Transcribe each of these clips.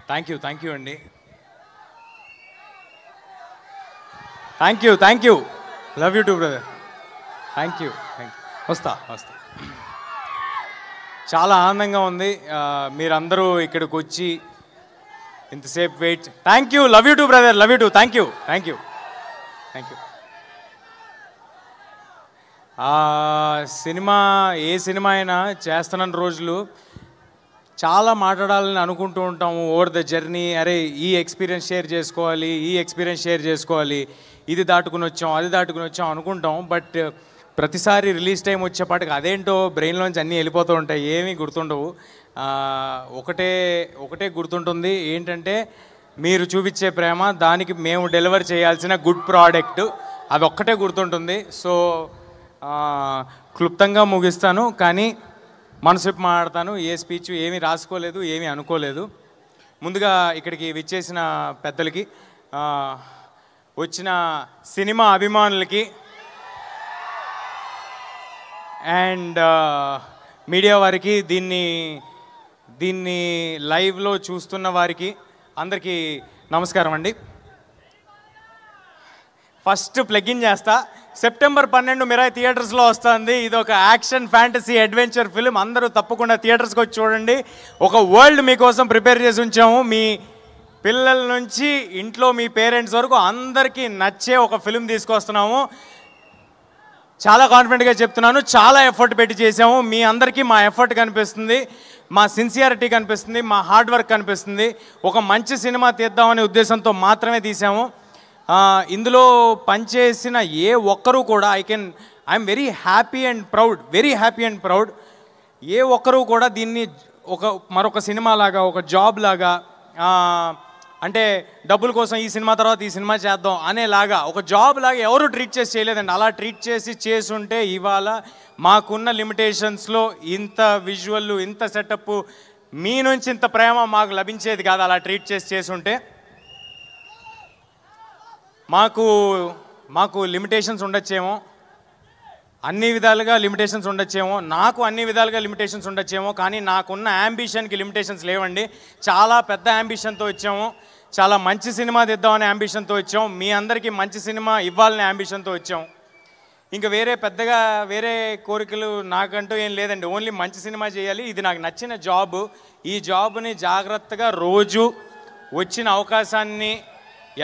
Thank you అండి. Thank you love you too brother. Thank you వస్తా. చాలా ఆనందంగా ఉంది మీరందరూ ఇక్కడికి వచ్చి ఇంతసేపు wait. Thank you, love you too brother, love you too. Thank you. Cinema ఏ సినిమా అయినా చేస్తున్న రోజులు చాలా మాట్లాడాలని అనుకుంటూ ఉంటాము ఓవర్ ద జర్నీ. అరే ఈ ఎక్స్పీరియన్స్ షేర్ చేసుకోవాలి, ఇది దాటుకుని వచ్చాం అది దాటుకుని వచ్చాం అనుకుంటాం. బట్ ప్రతిసారి రిలీజ్ టైం వచ్చేపాటికి అదేంటో బ్రెయిన్లోంచి అన్నీ వెళ్ళిపోతూ ఉంటాయి, ఏమీ గుర్తుండవు. ఒకటే గుర్తుంటుంది, ఏంటంటే మీరు చూపించే ప్రేమ, దానికి మేము డెలివర్ చేయాల్సిన గుడ్ ప్రోడక్ట్, అదొక్కటే గుర్తుంటుంది. సో క్లుప్తంగా ముగిస్తాను, కానీ మనసు మాట్లాడతాను. ఏ స్పీచ్ ఏమీ రాసుకోలేదు, ఏమీ అనుకోలేదు. ముందుగా ఇక్కడికి విచ్చేసిన పెద్దలకి, వచ్చిన సినిమా అభిమానులకి అండ్ మీడియా వారికి, దీన్ని లైవ్లో చూస్తున్న వారికి అందరికీ నమస్కారం అండి. ఫస్ట్ ప్లగిన్ చేస్తా. సెప్టెంబర్ 12 మిరాయి థియేటర్స్లో వస్తుంది. ఇది ఒక యాక్షన్ ఫ్యాంటసీ అడ్వెంచర్ ఫిల్మ్. అందరూ తప్పకుండా థియేటర్స్కి వచ్చి చూడండి. ఒక వరల్డ్ మీకోసం ప్రిపేర్ చేసి ఉంచాము. మీ పిల్లల నుంచి ఇంట్లో మీ పేరెంట్స్ వరకు అందరికీ నచ్చే ఒక ఫిల్మ్ తీసుకొస్తున్నాము. చాలా కాన్ఫిడెంట్గా చెప్తున్నాను, చాలా ఎఫర్ట్ పెట్టి చేసాము. మీ అందరికీ మా ఎఫర్ట్ కనిపిస్తుంది, మా సిన్సియారిటీ కనిపిస్తుంది, మా హార్డ్ వర్క్ కనిపిస్తుంది. ఒక మంచి సినిమా తీద్దామనే ఉద్దేశంతో మాత్రమే తీసాము. ఇందులో పనిచేసిన ఏ ఒక్కరూ కూడా I'm very happy and proud. ఏ ఒక్కరూ కూడా దీన్ని మరొక సినిమా లాగా, ఒక జాబ్ లాగా, అంటే డబ్బుల కోసం ఈ సినిమా తర్వాత ఈ సినిమా చేద్దాం అనేలాగా ఒక జాబ్ లాగా ఎవరు ట్రీట్ చేసి చేయలేదండి. అలా ట్రీట్ చేసుంటే ఇవాళ మాకున్న లిమిటేషన్స్లో ఇంత విజువల్, ఇంత సెటప్, మీ నుంచి ఇంత ప్రేమ మాకు లభించేది కాదు. అలా ట్రీట్ చేసుంటే మాకు లిమిటేషన్స్ ఉండొచ్చేమో, అన్ని విధాలుగా లిమిటేషన్స్ ఉండొచ్చేమో, నాకు అన్ని విధాలుగా లిమిటేషన్స్ ఉండొచ్చేమో, కానీ నాకున్న యాంబిషన్కి లిమిటేషన్స్ లేవండి. చాలా పెద్ద యాంబిషన్తో వచ్చాము, చాలా మంచి సినిమా తెద్దామనే యాంబిషన్తో వచ్చాం, మీ అందరికీ మంచి సినిమా ఇవ్వాలనే యాంబిషన్తో వచ్చాం. ఇంకా వేరే కోరికలు నాకంటూ ఏం లేదండి. ఓన్లీ మంచి సినిమా చేయాలి, ఇది నాకు నచ్చిన జాబ్. ఈ జాబ్ని జాగ్రత్తగా రోజు వచ్చిన అవకాశాన్ని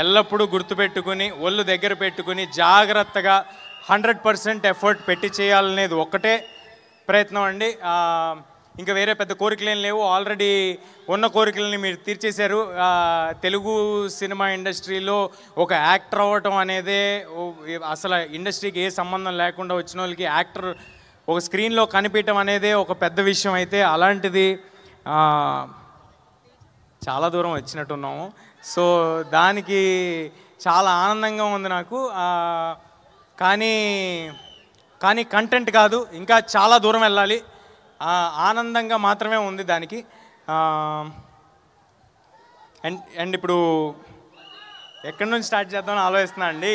ఎల్లప్పుడూ గుర్తుపెట్టుకుని, ఒళ్ళు దగ్గర పెట్టుకుని జాగ్రత్తగా 100% ఎఫర్ట్ పెట్టి చేయాలనేది ఒక్కటే ప్రయత్నం అండి. ఇంకా వేరే పెద్ద కోరికలు ఏం లేవు. ఆల్రెడీ ఉన్న కోరికలని మీరు తీర్చేశారు. తెలుగు సినిమా ఇండస్ట్రీలో ఒక యాక్టర్ అవ్వటం అనేదే, అసలు ఇండస్ట్రీకి ఏ సంబంధం లేకుండా వచ్చిన వాళ్ళకి యాక్టర్ ఒక స్క్రీన్లో కనిపించడం అనేదే ఒక పెద్ద విషయం. అయితే అలాంటిది చాలా దూరం వచ్చినట్టున్నాము. సో దానికి చాలా ఆనందంగా ఉంది నాకు. కానీ కంటెంట్ కాదు, ఇంకా చాలా దూరం వెళ్ళాలి. ఆనందంగా మాత్రమే ఉంది దానికి. అండ్ ఇప్పుడు ఎక్కడి నుంచి స్టార్ట్ చేద్దామని ఆలోచిస్తున్నా అండి.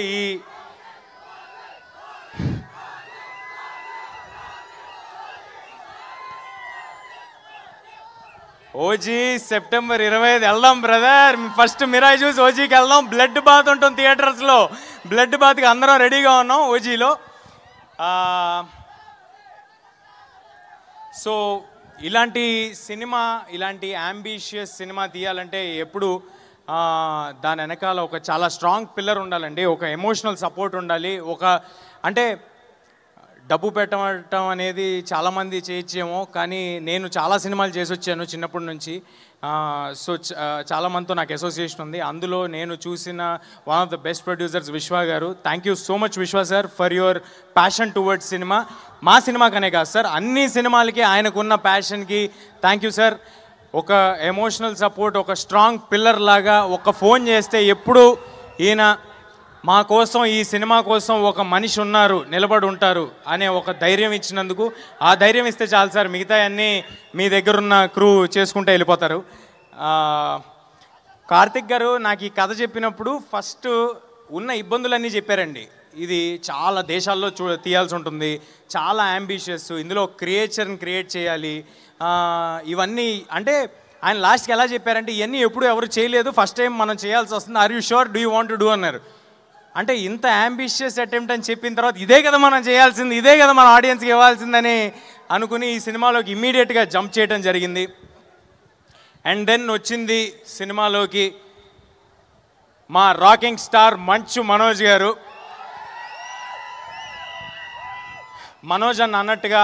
ఓజీ సెప్టెంబర్ 25 వెళ్దాం బ్రదర్. ఫస్ట్ మిరాయి చూసి ఓజీకి వెళ్దాం. బ్లడ్ బాత్ ఉంటుంది థియేటర్స్లో. బ్లడ్ బాత్కి అందరం రెడీగా ఉన్నాం ఓజీలో. సో ఇలాంటి యాంబిషియస్ సినిమా తీయాలంటే ఎప్పుడు దాని వెనకాల ఒక చాలా స్ట్రాంగ్ పిల్లర్ ఉండాలండి. ఒక ఎమోషనల్ సపోర్ట్ ఉండాలి. అంటే డబ్బు పెట్టడం అనేది చాలామంది చేయొచ్చేమో, కానీ నేను చాలా సినిమాలు చేసి వచ్చాను చిన్నప్పటి నుంచి. సో చాలామందితో నాకు అసోసియేషన్ ఉంది. అందులో నేను చూసిన one of the best producers విశ్వ గారు. థ్యాంక్ యూ సో మచ్ విశ్వ sir for your passion towards cinema. మా సినిమాకనే కాదు సార్, అన్ని సినిమాలకి ఆయనకున్న ప్యాషన్కి థ్యాంక్ యూ సార్. ఒక ఎమోషనల్ సపోర్ట్, ఒక స్ట్రాంగ్ పిల్లర్ లాగా, ఒక ఫోన్ చేస్తే ఎప్పుడు ఈయన మా కోసం, ఈ సినిమా కోసం ఒక మనిషి ఉన్నారు, నిలబడి ఉంటారు అనే ఒక ధైర్యం ఇచ్చినందుకు, ఆ ధైర్యం ఇస్తే చాలు సార్, మిగతా అన్నీ మీ దగ్గరున్న క్రూ చేసుకుంటూ వెళ్ళిపోతారు. కార్తిక్ గారు నాకు ఈ కథ చెప్పినప్పుడు ఫస్ట్ ఉన్న ఇబ్బందులన్నీ చెప్పారండి. ఇది చాలా దేశాల్లో తీయాల్సి ఉంటుంది, చాలా అంబిషియస్, ఇందులో క్రియేచర్ని క్రియేట్ చేయాలి, ఇవన్నీ అంటే ఆయన లాస్ట్కి ఎలా చెప్పారంటే ఇవన్నీ ఎప్పుడు ఎవరు చేయలేదు, ఫస్ట్ టైం మనం చేయాల్సి వస్తుంది, are you sure, do you want to do అన్నారు. అంటే ఇంత అంబిషియస్ అటెంప్ట్ అని చెప్పిన తర్వాత ఇదే కదా మనం చేయాల్సింది, ఇదే కదా మన ఆడియన్స్కి ఇవ్వాల్సిందని అనుకుని ఈ సినిమాలోకి ఇమ్మీడియట్గా జంప్ చేయడం జరిగింది. అండ్ దెన్ వచ్చింది సినిమాలోకి మా రాకింగ్ స్టార్ మంచు మనోజ్ గారు. మనోజ్ అన్న అన్నట్టుగా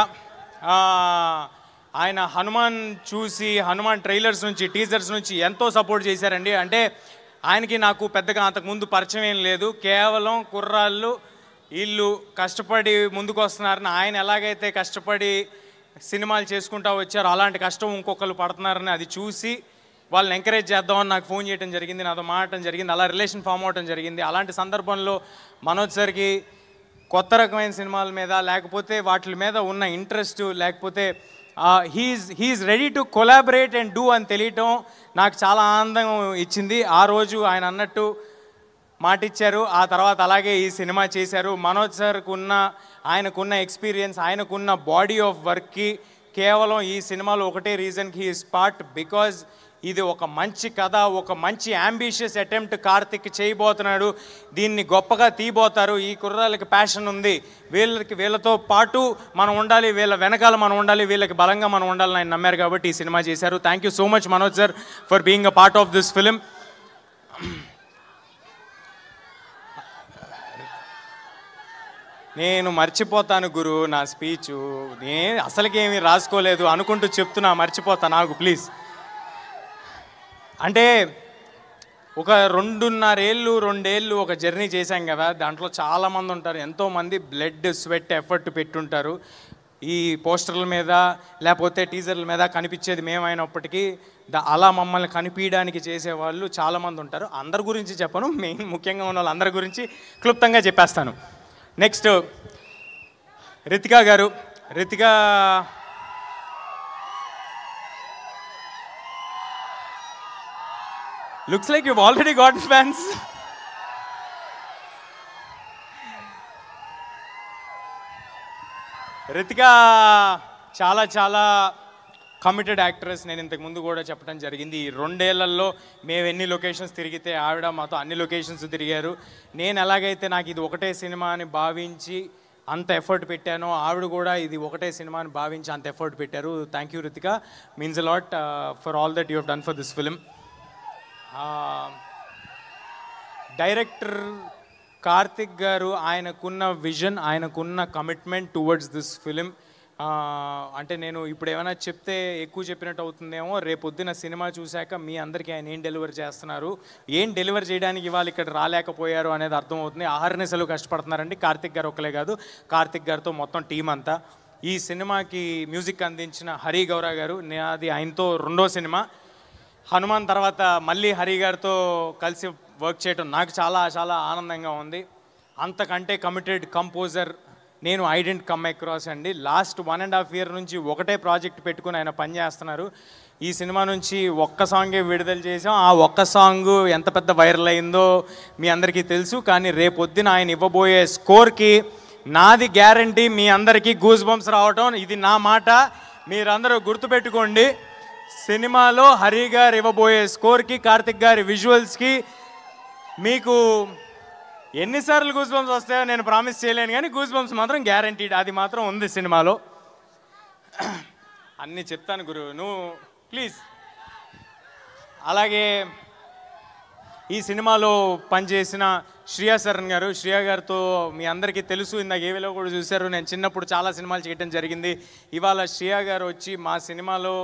ఆయన హనుమాన్ చూసి, హనుమాన్ ట్రైలర్స్ నుంచి, టీజర్స్ నుంచి ఎంతో సపోర్ట్ చేశారండి. అంటే ఆయనకి నాకు పెద్దగా అంతకుముందు పరిచయం ఏం లేదు, కేవలం కుర్రాళ్ళు వీళ్ళు కష్టపడి ముందుకు వస్తున్నారని, ఆయన ఎలాగైతే కష్టపడి సినిమాలు చేసుకుంటూ వచ్చారో అలాంటి కష్టం ఇంకొకరు పడుతున్నారని అది చూసి వాళ్ళని ఎంకరేజ్ చేద్దామని నాకు ఫోన్ చేయడం జరిగింది, నాతో మాట్లాడటం జరిగింది, అలా రిలేషన్ ఫామ్ అవడం జరిగింది. అలాంటి సందర్భంలో మనోజ్ సార్కి కొత్త రకమైన సినిమాల మీద లేకపోతే వాటి మీద ఉన్న ఇంట్రెస్ట్, లేకపోతే he's ready to collaborate and do అని తెలియటం నాకు చాలా ఆనందం ఇచ్చింది. ఆ రోజు ఆయన అన్నట్టు మాట ఇచ్చారు, ఆ తర్వాత అలాగే ఈ సినిమా చేశారు. మనోజ్ సార్కు ఆయనకున్న ఎక్స్పీరియన్స్, ఆయనకున్న బాడీ ఆఫ్ వర్క్కి కేవలం ఈ సినిమాలో ఒకటే రీజన్కి హీ ఈస్ పార్ట్, బికాజ్ ఇది ఒక మంచి కథ, ఒక మంచి అంబిషియస్ అటెంప్ట్ కార్తిక్ చేయబోతున్నాడు, దీన్ని గొప్పగా తీయబోతారు, ఈ కుర్రాళ్ళకి ప్యాషన్ ఉంది, వీళ్ళతో పాటు మనం ఉండాలి, వీళ్ళ వెనకాల మనం ఉండాలి, వీళ్ళకి బలంగా మనం ఉండాలని ఆయన నమ్మారు కాబట్టి ఈ సినిమా చేశారు. Thank you so much Manoj sir for being a part of this film. నేను మర్చిపోతాను గురు నా స్పీచు, నేను అసలుకేమీ రాసుకోలేదు అనుకుంటూ చెప్తున్నా, మర్చిపోతాను నాకు ప్లీజ్. అంటే ఒక 2.5 ఏళ్ళు ఒక జర్నీ చేశాం కదా, దాంట్లో చాలామంది ఉంటారు, ఎంతోమంది బ్లడ్ స్వెట్ ఎఫర్ట్ పెట్టుంటారు. ఈ పోస్టర్ల మీద లేకపోతే టీజర్ల మీద కనిపించేది మేమైనప్పటికీ అలా మమ్మల్ని కనిపించడానికి చేసేవాళ్ళు చాలామంది ఉంటారు. అందరి గురించి చెప్పను, ముఖ్యంగా ఉన్న వాళ్ళందరి గురించి క్లుప్తంగా చెప్పేస్తాను. నెక్స్ట్ రితికా గారు. Ritika looks like you've already gotten fans. Ritika చాలా చాలా కమిటెడ్ యాక్ట్రెస్. నేను ఇంతకు ముందు కూడా చెప్పడం జరిగింది, ఈ 2 ఏళ్లలో మేము ఎన్ని లొకేషన్స్ తిరిగితే ఆవిడ మాతో అన్ని లొకేషన్స్ తిరిగారు. నేను ఎలాగైతే నాకు ఇది ఒకటే సినిమా అని భావించి అంత ఎఫర్ట్ పెట్టానో, ఆవిడ కూడా ఇది ఒకటే సినిమా అని భావించి అంత ఎఫర్ట్ పెట్టారు. Thank you Ritika, means a lot for all that you have done for this film. Director Karthik గారు ఆయనకున్న విజన్, ఆయనకున్న కమిట్మెంట్ టువర్డ్స్ దిస్ ఫిలిం, అంటే నేను ఇప్పుడు ఏమైనా చెప్తే ఎక్కువ చెప్పినట్టు అవుతుందేమో, రేపొద్దున సినిమా చూశాక మీ అందరికీ ఆయన ఏం డెలివర్ చేస్తున్నారు, ఏం డెలివర్ చేయడానికి వాళ్ళు ఇక్కడ రాలేకపోయారు అనేది అర్థమవుతుంది. ఆహర్నిశలు కష్టపడుతున్నారండి, కార్తిక్ గారు ఒక్కలే కాదు, కార్తిక్ గారితో మొత్తం టీం అంతా. ఈ సినిమాకి మ్యూజిక్ అందించిన హరి గౌరా గారు, నాది ఆయనతో 2వ సినిమా. హనుమాన్ తర్వాత మళ్ళీ హరి గారితో కలిసి వర్క్ చేయడం నాకు చాలా చాలా ఆనందంగా ఉంది. అంతకంటే కమిటెడ్ కంపోజర్ నేను ఐ డెంట్ కమ్ అక్రాస్ అండి. లాస్ట్ 1.5 year నుంచి ఒకటే ప్రాజెక్ట్ పెట్టుకుని ఆయన పనిచేస్తున్నారు. ఈ సినిమా నుంచి ఒక్క సాంగే విడుదల చేసాం, ఆ ఒక్క సాంగ్ ఎంత పెద్ద వైరల్ అయిందో మీ అందరికీ తెలుసు. కానీ రేపొద్దున ఆయన ఇవ్వబోయే స్కోర్కి నాది గ్యారంటీ మీ అందరికీ గూస్ బంప్స్ రావటం, ఇది నా మాట, మీరందరూ గుర్తుపెట్టుకోండి. సినిమాలో హరి గారు ఇవ్వబోయే స్కోర్కి, కార్తిక్ గారి విజువల్స్కి మీకు ఎన్నిసార్లు గూస్ బంప్స్ వస్తాయో నేను ప్రామిస్ చేయలేను, కానీ గూస్ బంప్స్ మాత్రం గ్యారంటీడ్, అది మాత్రం ఉంది సినిమాలో. అన్నీ చెప్తాను గురు, నువ్వు ప్లీజ్. అలాగే ఈ సినిమాలో పనిచేసిన శ్రియా శరణ్ గారు, శ్రియా గారితో మీ అందరికీ తెలుసు, ఇందాక ఏవిలో కూడా చూశారు, నేను చిన్నప్పుడు చాలా సినిమాలు చేయడం జరిగింది. ఇవాళ శ్రియా గారు వచ్చి మా సినిమాలో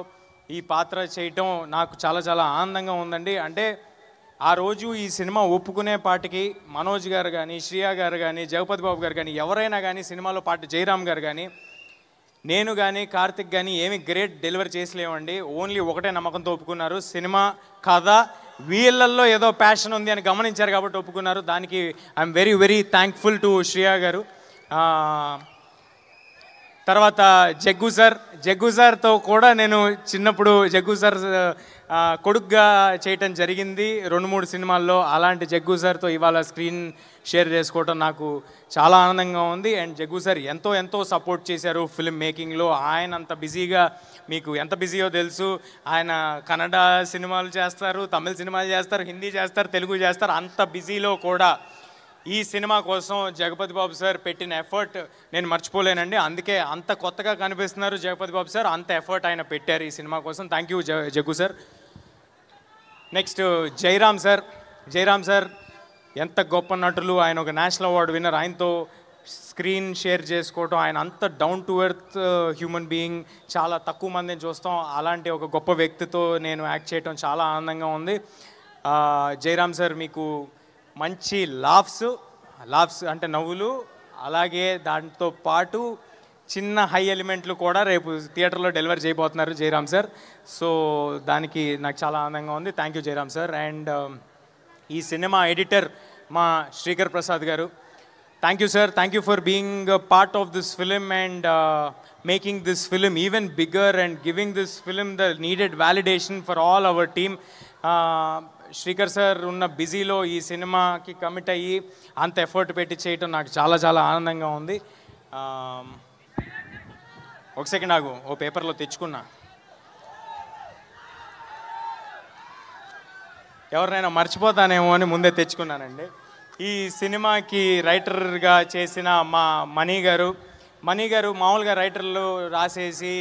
ఈ పాత్ర చేయటం నాకు చాలా చాలా ఆనందంగా ఉందండి. అంటే ఆ రోజు ఈ సినిమా ఒప్పుకునే పాటికి మనోజ్ గారు కానీ, శ్రియా గారు కానీ, జగపతి బాబు గారు కానీ, ఎవరైనా కానీ, సినిమాలో పాటు జయరామ్ గారు కానీ, నేను కానీ, కార్తిక్ కానీ ఏమి గ్రేట్ డెలివరీ చేసలేమండి. ఓన్లీ ఒకటే నమ్మకంతో ఒప్పుకున్నారు, సినిమా కథ వీళ్ళల్లో ఏదో ప్యాషన్ ఉంది అని గమనించారు కాబట్టి ఒప్పుకున్నారు. దానికి I'm very very thankful to Shriya గారు. తర్వాత జగ్గు సార్తో కూడా నేను చిన్నప్పుడు జగ్గు సార్ కొడుగ్గా చేయటం జరిగింది 2-3 సినిమాల్లో. అలాంటి జగ్గు సార్తో ఇవాళ స్క్రీన్ షేర్ చేసుకోవటం నాకు చాలా ఆనందంగా ఉంది. అండ్ జగ్గు సార్ ఎంతో సపోర్ట్ చేశారు ఫిల్మ్ మేకింగ్లో. ఆయన అంత బిజీగా, మీకు ఎంత బిజీయో తెలుసు, ఆయన కన్నడ సినిమాలు చేస్తారు, తమిళ సినిమాలు చేస్తారు, హిందీ చేస్తారు, తెలుగు చేస్తారు. అంత బిజీలో కూడా ఈ సినిమా కోసం జగపతి బాబు సార్ పెట్టిన ఎఫర్ట్ నేను మర్చిపోలేనండి. అందుకే అంత కొత్తగా కనిపిస్తున్నారు జగపతి బాబు సార్, అంత ఎఫర్ట్ ఆయన పెట్టారు ఈ సినిమా కోసం. Thank you Jaggu sir. Next Jayaram sir ఎంత గొప్ప నటులు. ఆయన ఒక నేషనల్ అవార్డు విన్నర్. ఆయనతో స్క్రీన్ షేర్ చేసుకోవటం, ఆయన అంత down to earth human being, చాలా తక్కువ మందిని చూస్తాం. అలాంటి ఒక గొప్ప వ్యక్తితో నేను యాక్ట్ చేయటం చాలా ఆనందంగా ఉంది. జయరామ్ సార్ మీకు మంచి లాఫ్స్ అంటే నవ్వులు, అలాగే దాంతో పాటు చిన్న హై ఎలిమెంట్లు కూడా రేపు థియేటర్లో డెలివర్ చేయబోతున్నారు జయరామ్ సార్. సో దానికి నాకు చాలా ఆనందంగా ఉంది. Thank you Jayaram sir. And ఈ సినిమా ఎడిటర్ మా శ్రీకర్ ప్రసాద్ గారు, thank you sir. Thank you for being part of this film and making this film even bigger and giving this film the needed validation for all our team. Srikar sir ఉన్న బిజీలో ఈ సినిమాకి commit అయ్యి అంత effort పెట్టి చేయటం నాకు చాలా ఆనందంగా ఉంది. ఒక సెకండ్ ఆగు, ఓ పేపర్లో తెచ్చుకున్నా. ఎవరినైనా మర్చిపోతానేమో అని ముందే తెచ్చుకున్నానండి. ఈ సినిమాకి రైటర్గా చేసిన మా మనీ గారు మామూలుగా రైటర్లు రాసేసి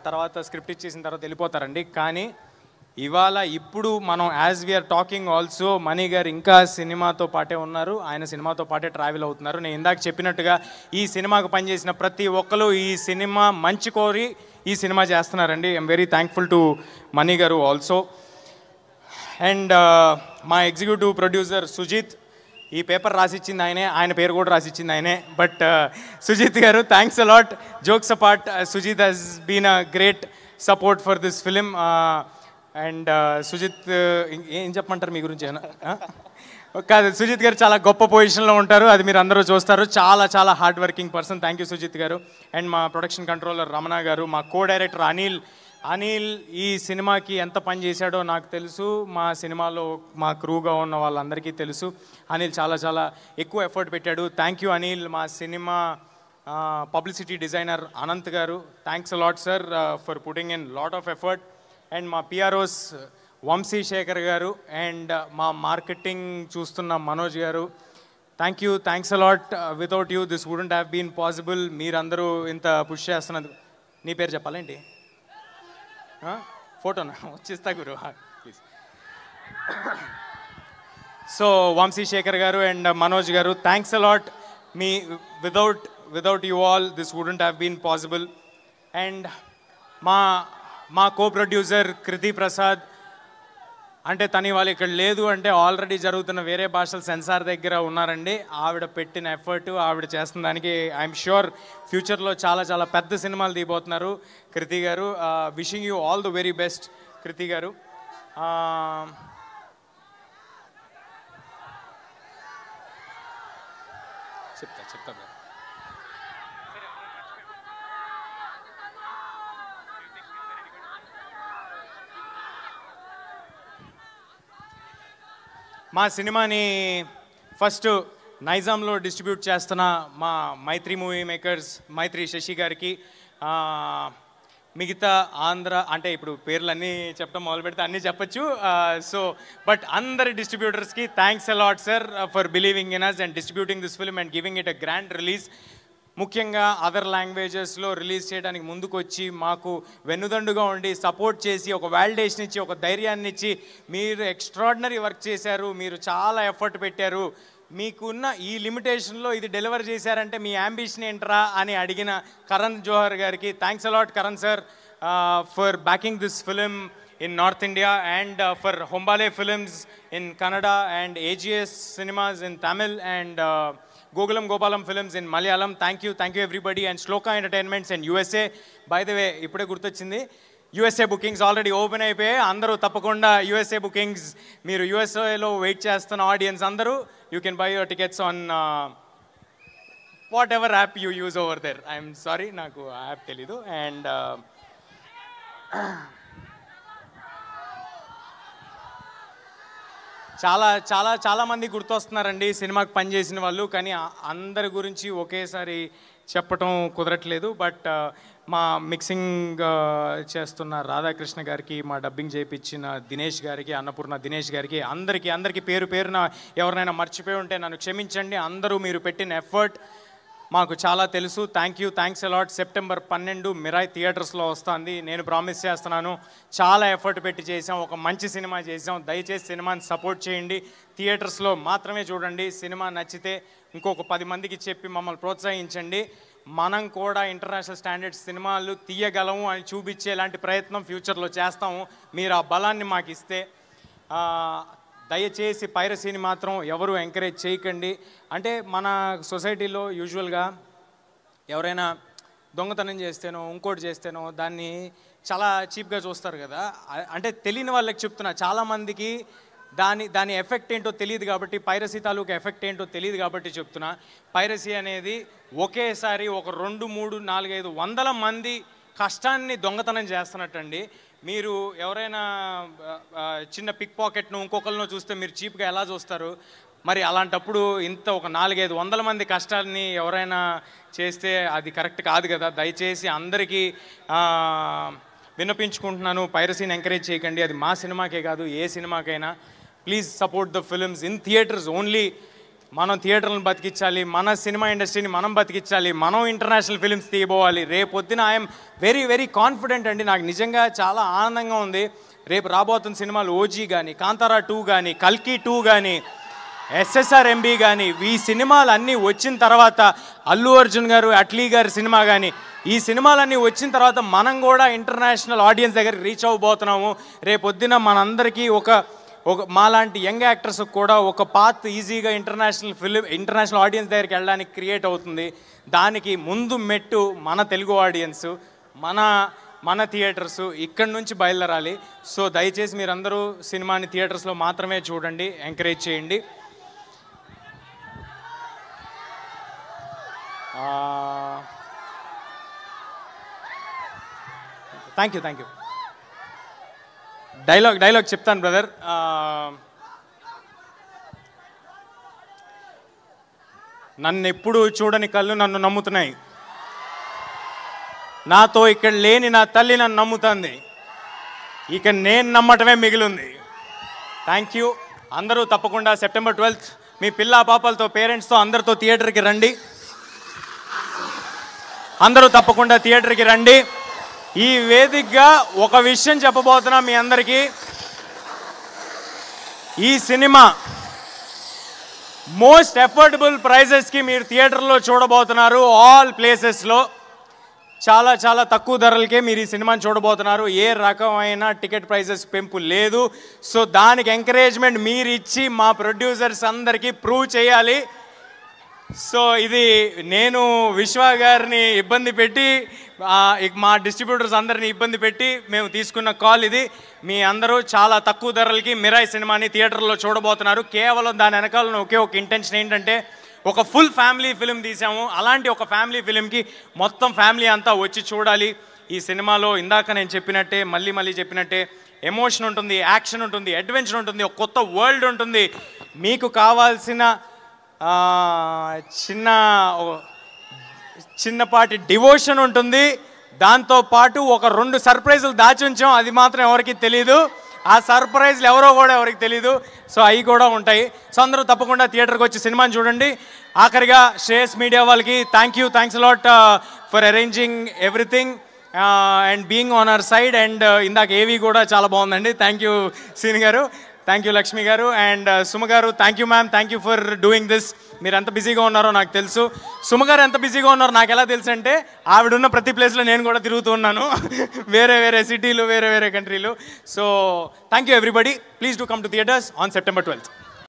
తర్వాత స్క్రిప్ట్ ఇచ్చేసిన తర్వాత వెళ్ళిపోతారండి. కానీ ఇప్పుడు మనం as we're talking also Mani గారు ఇంకా సినిమాతో పాటే ఉన్నారు. ఆయన సినిమాతో పాటే ట్రావెల్ అవుతున్నారు. నేను ఇందాక చెప్పినట్టుగా ఈ సినిమాకు పనిచేసిన ప్రతి ఒక్కరు ఈ సినిమా మంచి కోరి ఈ సినిమా చేస్తున్నారండి. I'm very thankful to money గారు ఆల్సో. అండ్ మా ఎగ్జిక్యూటివ్ ప్రొడ్యూసర్ సుజిత్, ఈ పేపర్ రాసిచ్చింది ఆయనే, ఆయన పేరు కూడా రాసిచ్చింది ఆయనే. బట్ సుజిత్ గారు, thanks a lot. Jokes apart, Sujith has been a great support for this film. And Sujith ఏం చెప్పమంటారు మీ గురించి? కాదు, సుజిత్ గారు చాలా గొప్ప పొజిషన్లో ఉంటారు, అది మీరు అందరూ చూస్తారు. చాలా hard working person. Thank you Sujith గారు. అండ్ మా ప్రొడక్షన్ కంట్రోలర్ రమణ గారు, మా కో డైరెక్టర్ అనిల్ ఈ సినిమాకి ఎంత పని చేశాడో నాకు తెలుసు, మా సినిమాలో మా క్రూగా ఉన్న వాళ్ళందరికీ తెలుసు. అనిల్ చాలా ఎక్కువ ఎఫర్ట్ పెట్టాడు. Thank you Anil. మా సినిమా పబ్లిసిటీ డిజైనర్ అనంత్ గారు, thanks a lot sir for putting in lot of effort. And మా పిఆర్ఓస్ వంశీ శేఖర్ గారు అండ్ మా మార్కెటింగ్ చూస్తున్న మనోజ్ గారు, thanks a lot. Without you this wouldn't have been possible. మీరందరూ ఇంత పుష్ చేస్తున్నందుకు. నీ పేరు చెప్పాలేంటి? ఫోటోనా వచ్చిస్తా గురు ప్లీజ్. సో వంశీ శేఖర్ గారు అండ్ మనోజ్ గారు, థ్యాంక్స్ అలాట్. మీ without you all this wouldn't have been possible. And మా కో ప్రొడ్యూసర్ కృతి ప్రసాద్, అంటే తను వాళ్ళు ఇక్కడ లేదు అంటే ఆల్రెడీ జరుగుతున్న వేరే భాషల సెన్సార్ దగ్గర ఉన్నారండి. ఆవిడ పెట్టిన ఎఫర్ట్, ఆవిడ చేస్తున్న దానికి ఐఎమ్ ష్యూర్ ఫ్యూచర్లో చాలా పెద్ద సినిమాలు తీయబోతున్నారు కృతి గారు. Wishing you all the very best Kriti గారు. చెప్తా మా సినిమాని ఫస్ట్ నైజాంలో డిస్ట్రిబ్యూట్ చేస్తున్న మా మైత్రి మూవీ మేకర్స్, మైత్రి శశి గారికి, మిగతా ఆంధ్ర అంటే ఇప్పుడు పేర్లన్నీ చెప్పడం మొదలు పెడితే అన్నీ చెప్పచ్చు. సో బట్ అందరి డిస్ట్రిబ్యూటర్స్కి thanks a lot sir for believing in us and distributing this film and giving it a grand release. ముఖ్యంగా అదర్ లాంగ్వేజెస్లో రిలీజ్ చేయడానికి ముందుకు వచ్చి మాకు వెన్నుదండుగా ఉండి సపోర్ట్ చేసి ఒక వ్యాలిడేషన్ ఇచ్చి ఒక ధైర్యాన్ని ఇచ్చి మీరు ఎక్స్ట్రాడినరీ వర్క్ చేశారు, మీరు చాలా ఎఫర్ట్ పెట్టారు, మీకున్న ఈ లిమిటేషన్లో ఇది డెలివర్ చేశారంటే మీ యాంబిషన్ ఏంట్రా అని అడిగిన కరణ్ జోహర్ గారికి thanks a lot Karan sir for backing this film in North India and for Hombale Films in Kannada and AGS Cinemas in Tamil and Gokulam Gopalam Films in Malayalam. Thank you everybody and Shloka Entertainments and USA. By the way, ipude gurtochindi USA bookings already open అయిపోయాయి. అందరూ తప్పకుండా USA bookings మీరు USA లో wait చేస్తున్న audience అందరూ you can buy your tickets on whatever app you use over there. I'm sorry నాకు app తెలీదు. And చాలా చాలా చాలామంది గుర్తొస్తున్నారండి సినిమాకి పనిచేసిన వాళ్ళు, కానీ అందరి గురించి ఒకేసారి చెప్పటం కుదరట్లేదు. బట్ మా మిక్సింగ్ చేస్తున్న రాధాకృష్ణ గారికి, మా డబ్బింగ్ చేయించిన దినేష్ గారికి, అన్నపూర్ణ దినేష్ గారికి, అందరికీ పేరు పేరున ఎవరినైనా మర్చిపోయి ఉంటే నన్ను క్షమించండి. అందరూ మీరు పెట్టిన ఎఫర్ట్ మాకు చాలా తెలుసు. Thanks a lot. సెప్టెంబర్ 12 మిరాయ్ థియేటర్స్లో వస్తుంది. నేను ప్రామిస్ చేస్తున్నాను, చాలా ఎఫర్ట్ పెట్టి చేసాం, ఒక మంచి సినిమా చేసాం. దయచేసి సినిమాని సపోర్ట్ చేయండి, థియేటర్స్లో మాత్రమే చూడండి. సినిమా నచ్చితే ఇంకొక 10 మందికి చెప్పి మమ్మల్ని ప్రోత్సహించండి. మనం కూడా ఇంటర్నేషనల్ స్టాండర్డ్స్ సినిమాలు తీయగలము అని చూపించేలాంటి ప్రయత్నం ఫ్యూచర్లో చేస్తాము. మీరు ఆ బలాన్ని మాకు ఇస్తే. దయచేసి పైరసీని మాత్రం ఎవరు ఎంకరేజ్ చేయకండి. అంటే మన సొసైటీలో యూజువల్గా ఎవరైనా దొంగతనం చేస్తేనో ఇంకోటి చేస్తేనో దాన్ని చాలా చీప్గా చూస్తారు కదా. అంటే తెలియని వాళ్ళకి చెప్తున్నా, చాలామందికి దాని ఎఫెక్ట్ ఏంటో తెలియదు కాబట్టి, పైరసీ తాలూకు ఎఫెక్ట్ ఏంటో తెలియదు కాబట్టి చెప్తున్నా. పైరసీ అనేది ఒకేసారి ఒక 2, 3, 4, 5 వందల మంది కష్టాన్ని దొంగతనం చేస్తున్నట్టండి. మీరు ఎవరైనా చిన్న పిక్ పాకెట్ను ఇంకొకరినో చూస్తే మీరు చీప్గా ఎలా చూస్తారు? మరి అలాంటప్పుడు ఇంత ఒక 4-5 వందల మంది కష్టాన్ని ఎవరైనా చేస్తే అది కరెక్ట్ కాదు కదా. దయచేసి అందరికీ విన్నపించుకుంటున్నాను, పైరసీని ఎంకరేజ్ చేయకండి. అది మా సినిమాకే కాదు, ఏ సినిమాకైనా. Please support the films in theatres only. మనం థియేటర్లను బతికించాలి, మన సినిమా ఇండస్ట్రీని మనం బతికించాలి, మనం ఇంటర్నేషనల్ ఫిల్మ్స్ తీయబోవాలి. రేపొద్దున ఐఎమ్ వెరీ కాన్ఫిడెంట్ అండి. నాకు నిజంగా చాలా ఆనందంగా ఉంది. రేపు రాబోతున్న సినిమాలు ఓజీ కానీ, కాంతారా 2 కానీ, కల్కి 2 కానీ, SSRMB కానీ, ఈ సినిమాలు అన్నీ వచ్చిన తర్వాత, అల్లు అర్జున్ గారు, అట్లీ గారి సినిమా కానీ, ఈ సినిమాలన్నీ వచ్చిన తర్వాత మనం కూడా ఇంటర్నేషనల్ ఆడియన్స్ దగ్గరికి రీచ్ అవ్వబోతున్నాము. రేపొద్దున మనందరికీ ఒక మాలాంటి యంగ్ యాక్టర్స్ కూడా ఒక పాత్ ఈజీగా ఇంటర్నేషనల్ ఆడియన్స్ దగ్గరికి వెళ్ళడానికి క్రియేట్ అవుతుంది. దానికి ముందు మెట్టు మన తెలుగు ఆడియన్స్, మన థియేటర్స్ ఇక్కడి నుంచి బయలుదేరాలి. సో దయచేసి మీరందరూ సినిమాని థియేటర్స్లో మాత్రమే చూడండి, ఎంకరేజ్ చేయండి. Thank you. డైలాగ్ చెప్తాను బ్రదర్. నన్ను ఎప్పుడు చూడని కళ్ళు నన్ను నమ్ముతున్నాయి, నాతో ఇక్కడ లేని నా తల్లి నన్ను నమ్ముతుంది, ఇక నేను నమ్మటమే మిగిలింది. Thank you. అందరూ తప్పకుండా సెప్టెంబర్ 12 మీ పిల్లా పాపలతో, పేరెంట్స్తో అందరితో థియేటర్కి రండి. అందరూ తప్పకుండా థియేటర్కి రండి. ఈ వేదికగా ఒక విషయం చెప్పబోతున్నా మీ అందరికీ. ఈ సినిమా మోస్ట్ అఫోర్డబుల్ ప్రైజెస్కి మీరు థియేటర్లో చూడబోతున్నారు. ఆల్ ప్లేసెస్లో చాలా చాలా తక్కువ ధరలకే మీరు ఈ సినిమాని చూడబోతున్నారు. ఏ రకమైన టికెట్ ప్రైజెస్ పెంపు లేదు. సో దానికి ఎంకరేజ్మెంట్ మీరు ఇచ్చి మా ప్రొడ్యూసర్స్ అందరికీ ప్రూవ్ చేయాలి. సో ఇది నేను విశ్వ గారిని ఇబ్బంది పెట్టి, మా డిస్ట్రిబ్యూటర్స్ అందరినీ ఇబ్బంది పెట్టి మేము తీసుకున్న కాల్ ఇది. మీ అందరూ చాలా తక్కువ ధరలకి మిరాయ్ సినిమాని థియేటర్లో చూడబోతున్నారు. కేవలం దాని వెనకాల ఒకే ఒక ఇంటెన్షన్ ఏంటంటే, ఒక ఫుల్ ఫ్యామిలీ ఫిలిం తీసాము. అలాంటి ఒక ఫ్యామిలీ ఫిలింకి మొత్తం ఫ్యామిలీ అంతా వచ్చి చూడాలి. ఈ సినిమాలో ఇందాక నేను చెప్పినట్టే, మళ్ళీ చెప్పినట్టే, ఎమోషన్ ఉంటుంది, యాక్షన్ ఉంటుంది, అడ్వెంచర్ ఉంటుంది, ఒక కొత్త వరల్డ్ ఉంటుంది. మీకు కావాల్సిన చిన్నపాటి డివోషన్ ఉంటుంది. దాంతోపాటు ఒక 2 సర్ప్రైజులు దాచి ఉంచాం, అది మాత్రం ఎవరికి తెలీదు. ఆ సర్ప్రైజ్లు ఎవరికి తెలీదు. సో అవి కూడా ఉంటాయి. సో అందరూ తప్పకుండా థియేటర్కి వచ్చి సినిమాని చూడండి. ఆఖరిగా శ్రేయస్ మీడియా వాళ్ళకి thanks a lot for arranging everything and being on our side. And ఇందాక ఏవి కూడా చాలా బాగుందండి. థ్యాంక్ యూ సీని గారు, థ్యాంక్ యూ లక్ష్మి గారు, అండ్ సుమ గారు. Thank you ma'am, thank you for doing this. మీరు ఎంత బిజీగా ఉన్నారో నాకు తెలుసు. సుమ గారు ఎంత బిజీగా ఉన్నారో నాకు ఎలా తెలుసు అంటే, ఆవిడున్న ప్రతి ప్లేస్లో నేను కూడా తిరుగుతూ ఉన్నాను, వేరే సిటీలు, వేరే కంట్రీలు. So thank you everybody. Please do come to theatres on September 12th.